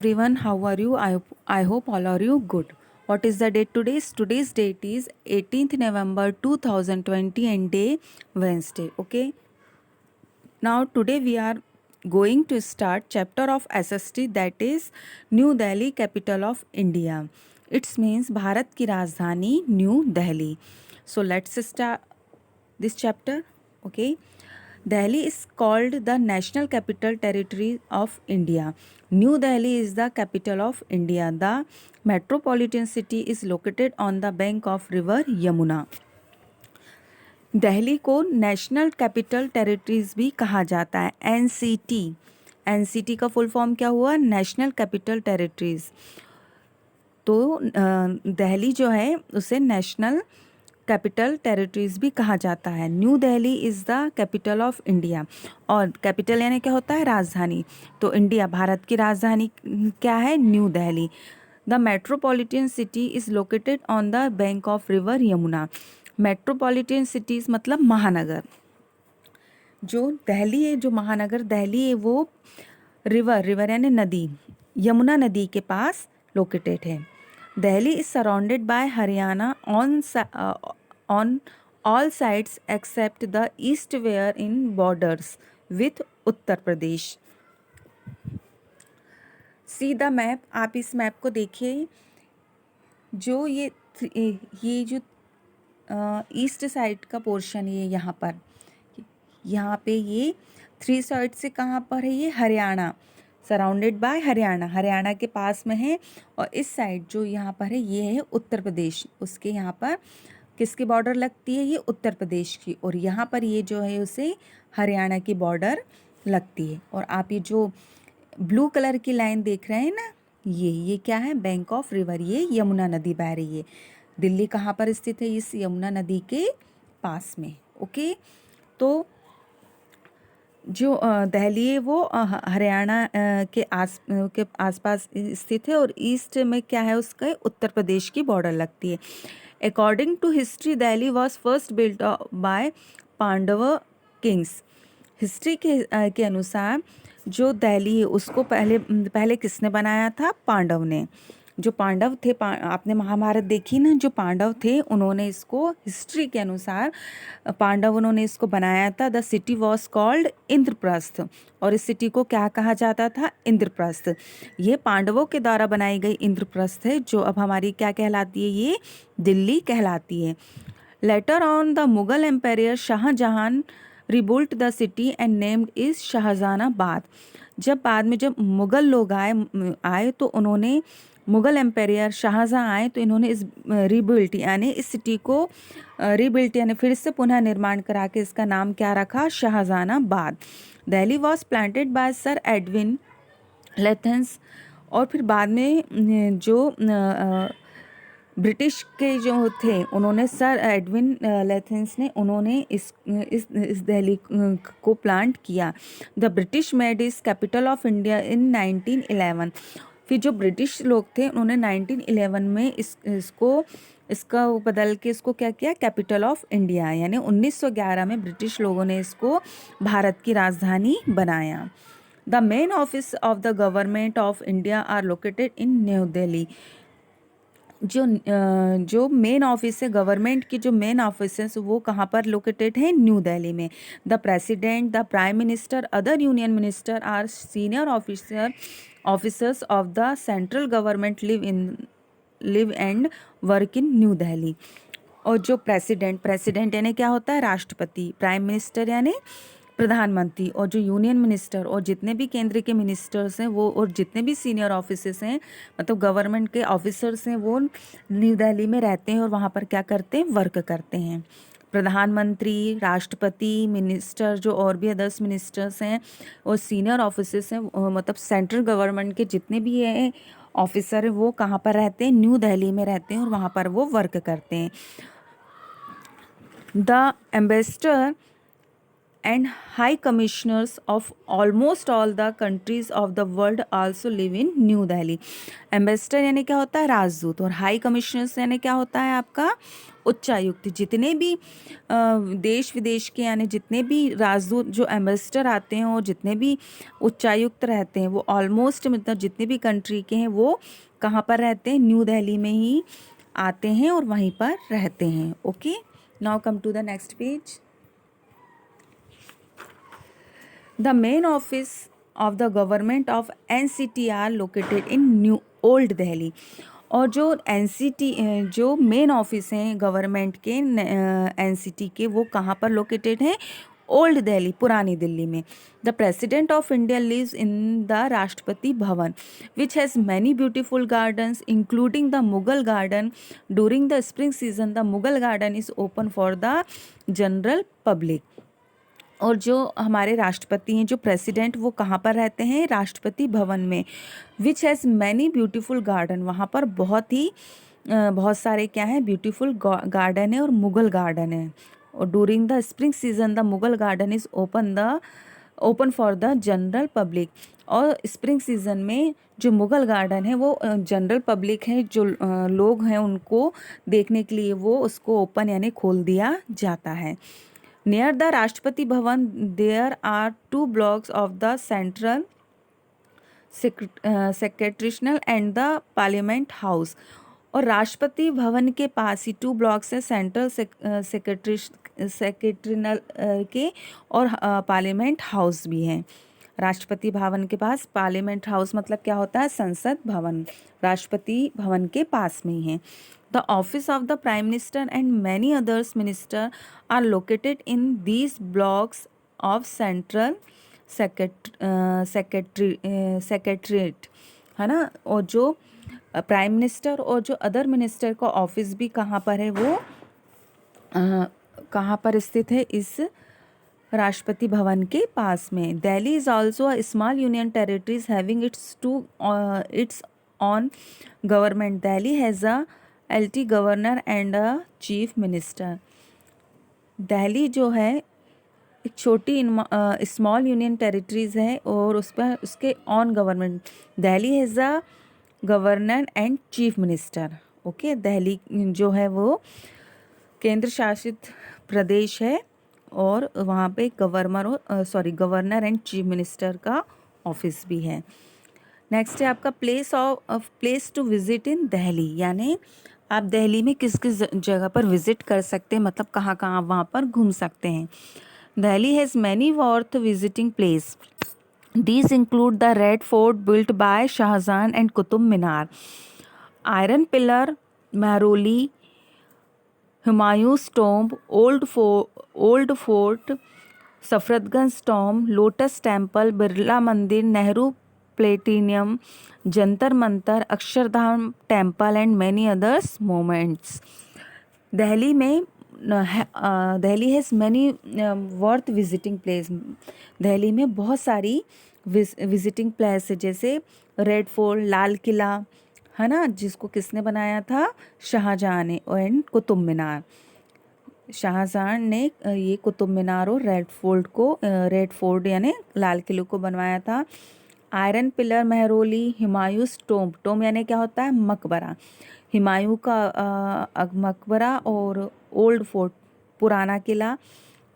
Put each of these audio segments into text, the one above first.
everyone, how are you? I hope all are you good. What is the date today? Today's date is 18th November 2020 and day Wednesday. Okay. Now today we are going to start chapter of SST, that is New Delhi, capital of India. It means Bharat की राजधानी new Delhi. So let's start this chapter. Okay. Delhi is called the National Capital Territory of India. New Delhi is the capital of India. The metropolitan city is located on the bank of river Yamuna. Delhi को national capital territories भी कहा जाता है, NCT. NCT का full form क्या हुआ? National capital territories. तो दिल्ली जो है उसे नेशनल कैपिटल टेरिटरीज भी कहा जाता है. New Delhi is the capital of India. और कैपिटल यानी क्या होता है? राजधानी. तो इंडिया, भारत की राजधानी क्या है? New Delhi. The metropolitan city is located on the bank of river Yamuna. Metropolitan cities मतलब महानगर. जो दिल्ली है, जो महानगर दिल्ली है, वो रिवर यानी नदी, यमुना नदी के पास लोकेटेड है. Delhi is surrounded by Haryana on all sides except the east where in borders with Uttar Pradesh. See the map. आप इस मैप को देखिए. जो ये जो ईस्ट साइड का पोर्शन है, यहाँ पे ये 3 साइड से कहाँ पर है? ये हरियाणा, सराउंडेड बाय हरियाणा, हरियाणा के पास में है. और इस साइड जो यहाँ पर है ये है उत्तर प्रदेश. उसके यहाँ पर किसकी बॉर्डर लगती है? ये उत्तर प्रदेश की. और यहाँ पर ये जो है उसे हरियाणा की बॉर्डर लगती है. और आप ये जो ब्लू कलर की लाइन देख रहे हैं ना, ये क्या है? Bank of river. ये यमुना नदी बह रही है. दिल्ली कहाँ पर स्थित है? इस यमुना नदी के पास में. ओके. तो जो दिल्ली है वो हरियाणा के आसपास स्थित है. और ईस्ट में क्या है उसका? उत्तर प्रदेश की बॉर्डर लगती है. According to history Delhi was first built by Pandav kings. History के अनुसार जो दिल्ली है उसको पहले किसने बनाया था? पांडव ने. जो पांडव थे, आपने महाभारत देखी ना, जो पांडव थे उन्होंने इसको, हिस्ट्री के अनुसार पांडव उन्होंने इसको बनाया था. The city was called Indraprastha. और इस सिटी को क्या कहा जाता था? इंद्रप्रस्थ. ये पांडवों के द्वारा बनाई गई इंद्रप्रस्थ है, जो अब हमारी क्या कहलाती है? ये दिल्ली कहलाती है. Later on the Mughal empire Shahjahan rebuilt the city and named is Shahjahanabad. जब बाद में जब मुगल लोग आए तो उन्होंने, मुगल एम्पायर शाहजहां आए तो इन्होंने इस रीबिल्ट यानी इस सिटी को रीबिल्ट यानी फिर से पुनः निर्माण करा के इसका नाम क्या रखा? Shahjahanabad. Delhi was planted by sir Edwin Lutyens. और फिर बाद में जो ब्रिटिश के जो थे उन्होंने, सर एडविन लेथेंस ने, उन्होंने इस दिल्ली को प्लांट किया. The British made is capital of India in 1911. फिर जो ब्रिटिश लोग थे उन्होंने 1911 में इसका बदल के इसको क्या किया? Capital of India. यानी 1911 में ब्रिटिश लोगों ने इसको भारत की राजधानी बनाया. The main office of the government of India are located in new Delhi. जो मेन ऑफिस है गवर्नमेंट की, जो मेन ऑफिस है वो कहाँ पर लोकेटेड है? न्यू दिल्ली में. The president, the prime minister, other union minister are senior officers of the central government live and work in new Delhi. और जो प्रेसिडेंट यानी क्या होता है? राष्ट्रपति. प्राइम मिनिस्टर यानी प्रधानमंत्री. और जो यूनियन मिनिस्टर और जितने भी केंद्र के मिनिस्टर्स हैं वो, और जितने भी सीनियर ऑफिसर्स हैं, मतलब गवर्नमेंट के ऑफिसर्स हैं, वो न्यू दिल्ली में रहते हैं और वहाँ पर क्या करते हैं? वर्क करते हैं. प्रधानमंत्री, राष्ट्रपति, मिनिस्टर, जो और भी अदर्स मिनिस्टर्स हैं और सीनियर ऑफिसर्स हैं, मतलब सेंट्रल गवर्नमेंट के जितने भी हैं ऑफिसर हैं, वो कहाँ पर रहते हैं? न्यू दिल्ली में रहते हैं और वहाँ पर वो वर्क करते हैं. The ambassador and high commissioners of almost all the countries of the world also live in new Delhi. Ambassador यानी क्या होता है, राजदूत, और हाई कमिश्नर्स यानी क्या होता है आपका, उच्चायुक्त। जितने भी देश विदेश के यानी जितने भी राजदूत जो एम्बेसडर आते हैं और जितने भी उच्चायुक्त रहते हैं वो ऑलमोस्ट मतलब जितने भी कंट्री के हैं वो कहाँ पर रहते हैं, न्यू दिल्ली में ही आते हैं और वहीं पर रहते हैं। Okay, now come to the next page. The main office of the government of NCT located in new old Delhi. और जो NCT जो मेन ऑफिस हैं गवर्नमेंट के NCT के, वो कहाँ पर लोकेटेड हैं, ओल्ड दिल्ली, पुरानी दिल्ली में। The president of India lives in the Rashtrapati Bhavan which has many beautiful gardens including the Mughal garden. During the spring season the Mughal garden is open for the general public. और जो हमारे राष्ट्रपति हैं, जो प्रेसिडेंट, वो कहाँ पर रहते हैं, राष्ट्रपति भवन में। विच हैज़ मैनी ब्यूटीफुल गार्डन, वहाँ पर बहुत सारे क्या हैं, ब्यूटीफुल गार्डन है और मुगल गार्डन है। और during the spring season the Mughal garden is open for the general public. और स्प्रिंग सीजन में जो मुगल गार्डन है वो जनरल पब्लिक है, जो लोग हैं उनको देखने के लिए वो उसको ओपन यानी खोल दिया जाता है। Near the Rashtrapati Bhavan, there are 2 blocks of the Central Secretarial and the Parliament House। और राष्ट्रपति भवन के पास ही 2 ब्लॉक्स हैं, सेंट्रल सेक्रेटरीनल के और पार्लियामेंट हाउस भी हैं। राष्ट्रपति भवन के पास पार्लियामेंट हाउस मतलब क्या होता है, संसद भवन, राष्ट्रपति भवन के पास में ही है। The office of the Prime Minister and many others minister are located in these blocks of Central Secretariat, है ना। और जो प्राइम मिनिस्टर और जो अदर मिनिस्टर का ऑफिस भी कहाँ पर है, वो कहाँ पर स्थित है, इस राष्ट्रपति भवन के पास में। Delhi is also a small union territories having its on government. Delhi has a LT governor and a chief minister. Delhi जो है एक छोटी स्मॉल यूनियन टेरिटरीज है और उस पर उसके on government, Delhi has a governor and chief minister. Okay, Delhi जो है वो केंद्र शासित प्रदेश है और वहाँ पे गवर्नर एंड चीफ मिनिस्टर का ऑफिस भी है। नेक्स्ट है आपका place to visit in Delhi, यानी आप दिल्ली में किस किस जगह पर विजिट कर सकते हैं, मतलब कहाँ कहाँ वहाँ पर घूम सकते हैं। Delhi has many worth visiting place. These include the Red Fort built by Shahjahan and Qutub Minar, Iron Pillar, Mehrauli, Humayun's Tomb, Old Fort, Safdarjung Tomb, Lotus Temple, Birla Mandir, Nehru Platinum, Jantar Mantar, Akshardham Temple and many others monuments. Delhi has many worth visiting place. Delhi में बहुत सारी visiting place है, जैसे red fort, Lal Qila, है ना, जिसको किसने बनाया था, शाहजहाँ ने, एंड कुतुब मीनार। शाहजहाँ ने ये कुतुब मीनार और रेड फोर्ट यानी लाल किले को बनवाया था। Iron pillar, Mehrauli, Humayun's tomb यानी क्या होता है, मकबरा, हुमायूं का मकबरा, और ओल्ड फोर्ट पुराना किला,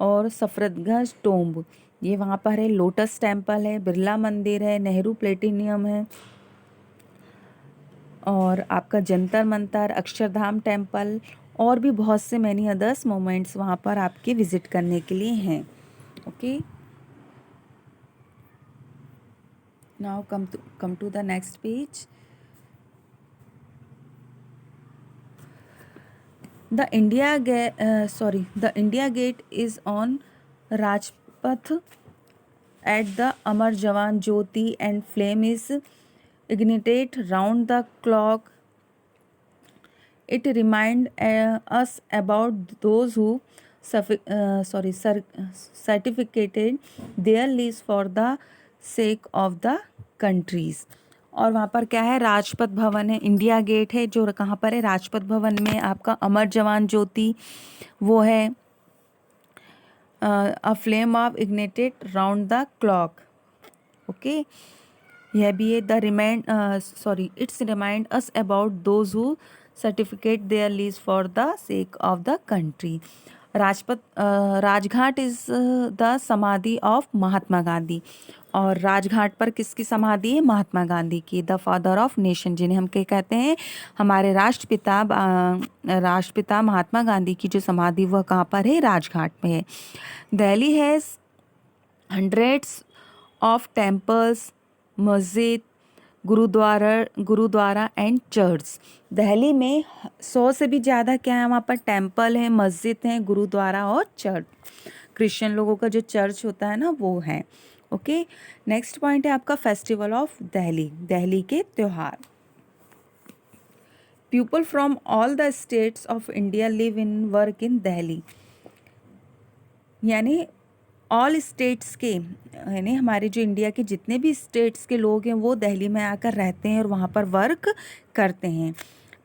और सफदरजंग टोम्ब ये वहाँ पर है। लोटस टेम्पल है, बिरला मंदिर है, नेहरू प्लेटिनियम है, और आपका जंतर मंतर, अक्षरधाम टेम्पल, और भी बहुत से मैनी अदर्स मोमेंट्स वहाँ पर आपके विजिट करने के लिए हैं। Okay, now come to the next page. The India Gate is on Rajpath at the Amar Jawan Jyoti, and flame is ignited round the clock. It reminds us about those who certificated their lives for the sake of the countries. और वहाँ पर क्या है, राजपथ भवन है, India gate है, जो कहाँ पर है, राजपथ भवन में। आपका अमर जवान ज्योति वो है, a flame of ignited round the clock. Okay, यह भी है it's remind us about those who certificate their lives for the sake of the country. Rajghat is the समाधि ऑफ महात्मा गांधी, और राजघाट पर किसकी समाधि है? महात्मा गांधी की, द फादर ऑफ नेशन, जिन्हें हम क्या कहते हैं? हमारे राष्ट्रपिता महात्मा गांधी की जो समाधि वह कहाँ पर है? राजघाट में है। Delhi has hundreds of temples, मस्जिद, गुरुद्वारा एंड चर्च। दिल्ली में 100 से भी ज़्यादा क्या है? वहाँ पर टेम्पल हैं, मस्जिद हैं, गुरुद्वारा और चर्च। क्रिश्चियन लोगों का जो चर्च होता है ना वो है। ओके, नेक्स्ट पॉइंट है आपका फेस्टिवल ऑफ दिल्ली, दिल्ली के त्योहार। People from all the states of India live in work in Delhi, यानी ऑल स्टेट्स के, यानी हमारे जो इंडिया के जितने भी स्टेट्स के लोग हैं वो दिल्ली में आकर रहते हैं और वहाँ पर वर्क करते हैं।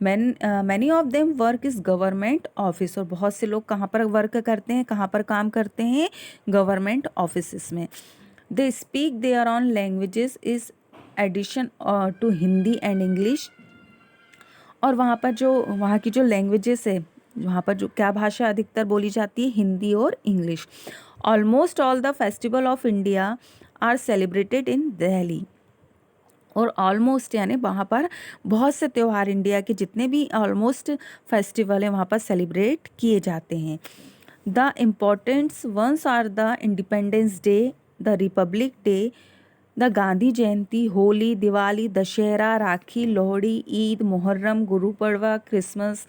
Many of them work is government office, और बहुत से लोग कहाँ पर वर्क करते हैं, कहाँ पर काम करते हैं? गवर्नमेंट ऑफिस में। They speak there on languages is addition to Hindi and English, और वहाँ पर जो वहाँ की जो लैंग्वेजेस है, वहाँ पर जो क्या भाषा अधिकतर बोली जाती है? हिंदी और English. Almost all the festival of India are celebrated in Delhi, और ऑलमोस्ट यानी वहाँ पर बहुत से त्यौहार, इंडिया के जितने भी ऑलमोस्ट फेस्टिवल हैं वहाँ पर सेलिब्रेट किए जाते हैं। The important ones are the independence day, the republic day, the Gandhi Jayanti, Holi, Diwali, Dussehra, Rakhi, Lohri, Eid, Muharram, Guru Parv, Christmas,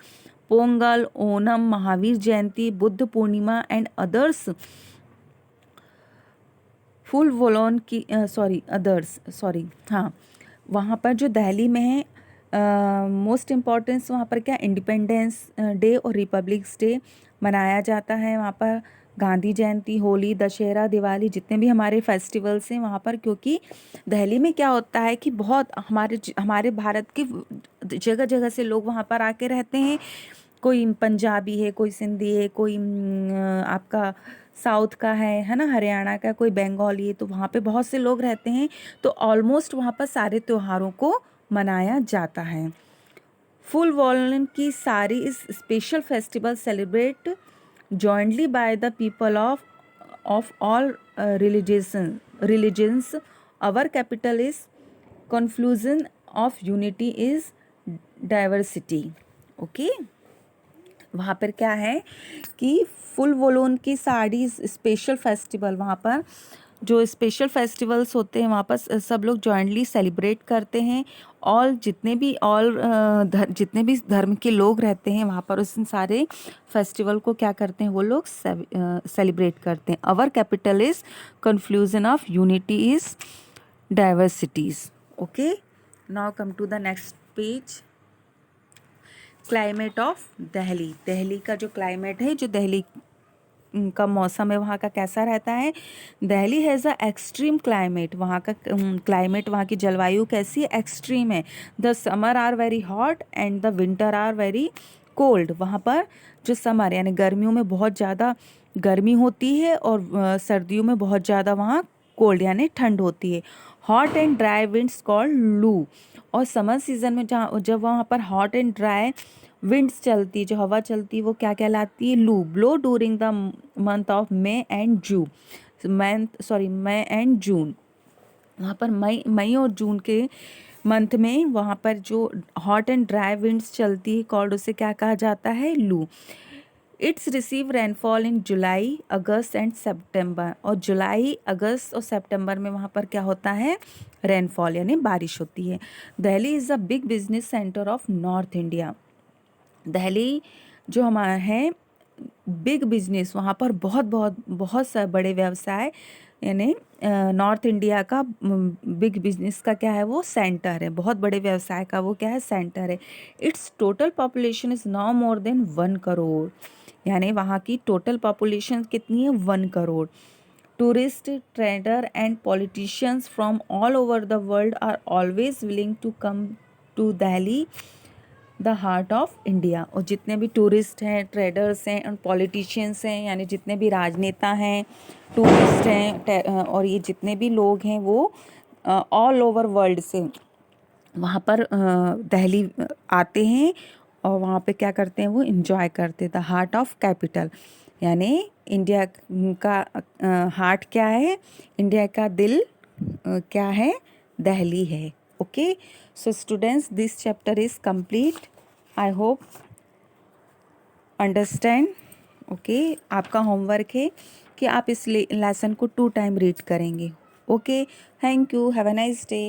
Pongal, Onam, Mahavir Jayanti, Buddha Purnima and others. फुल वॉलोन की हाँ, वहाँ पर जो दिल्ली में है मोस्ट इम्पॉर्टेंस वहाँ पर क्या? इंडिपेंडेंस डे और रिपब्लिक्स डे मनाया जाता है वहाँ पर। गांधी जयंती, होली, दशहरा, दिवाली, जितने भी हमारे फेस्टिवल्स हैं वहाँ पर, क्योंकि दिल्ली में क्या होता है कि बहुत हमारे भारत के जगह जगह से लोग वहाँ पर आके रहते हैं। कोई पंजाबी है, कोई सिंधी है, कोई आपका साउथ का है ना, हरियाणा का, कोई बंगाली है, तो वहाँ पे बहुत से लोग रहते हैं, तो ऑलमोस्ट वहाँ पर सारे त्योहारों को मनाया जाता है। फुल वॉलन की सारी इस special festival celebrate jointly by the people of all religions. Our capital is confluence of unity is diversity. Okay, वहाँ पर क्या है कि फुल वॉलोन की साड़ी स्पेशल फेस्टिवल, वहाँ पर जो स्पेशल फेस्टिवल्स होते हैं वहाँ पर सब लोग जॉइंटली सेलिब्रेट करते हैं। जितने भी धर्म के लोग रहते हैं वहाँ पर उस सारे फेस्टिवल को क्या करते हैं? वो लोग सेलिब्रेट करते हैं। Our capital is confluence of unity is diversities. Okay, now come to the next page. Climate of Delhi, Delhi का जो क्लाइमेट है, जो दिल्ली का मौसम है वहाँ का कैसा रहता है? Delhi has a extreme climate, वहाँ का क्लाइमेट, वहाँ की जलवायु कैसी है? एक्सट्रीम है। The summer are very hot and the winter are very cold. वहाँ पर जो समर यानी गर्मियों में बहुत ज़्यादा गर्मी होती है और सर्दियों में बहुत ज़्यादा वहाँ कोल्ड यानी ठंड होती है। Hot and dry winds called लू, और समर सीजन में जब वहाँ पर हॉट एंड ड्राई विंड्स चलती, जो हवा चलती, वो क्या कहलाती है? लू। Blow during the month of May and June. वहाँ पर मई और जून के मंथ में वहाँ पर जो हॉट एंड ड्राई विंड्स चलती है कॉल्ड, उसे क्या कहा जाता है? लू। It's receive rainfall in July, August and September, और जुलाई, अगस्त और सितंबर में वहाँ पर क्या होता है? रेनफॉल यानी बारिश होती है। Delhi is a big business centre of north India. Delhi जो हमारा है बिग बिजनेस, वहाँ पर बहुत सा बड़े व्यवसाय यानी नॉर्थ इंडिया का बिग बिजनेस का क्या है? वो सेंटर है, बहुत बड़े व्यवसाय का वो क्या है? सेंटर है। Its total population is now more than 1 crore, यानी वहाँ की टोटल पॉपुलेशन कितनी है? 1 crore. Tourist, trader and politicians from all over the world are always willing to come to Delhi the heart of India. और जितने भी टूरिस्ट हैं, ट्रेडर्स हैं और पॉलिटिशियंस हैं, यानी जितने भी राजनेता हैं, टूरिस्ट हैं और ये जितने भी लोग हैं वो ऑल ओवर वर्ल्ड से वहाँ पर दिल्ली आते हैं और वहाँ पे क्या करते हैं, वो इन्जॉय करते हैं। द हार्ट ऑफ कैपिटल, यानी इंडिया का हार्ट क्या है, इंडिया का दिल क्या है, दिल्ली है। Okay, so students, this chapter is complete. I hope understand. Okay, आपका होमवर्क है कि आप इस लेसन को 2 टाइम रीड करेंगे। Okay, thank you, have a nice day.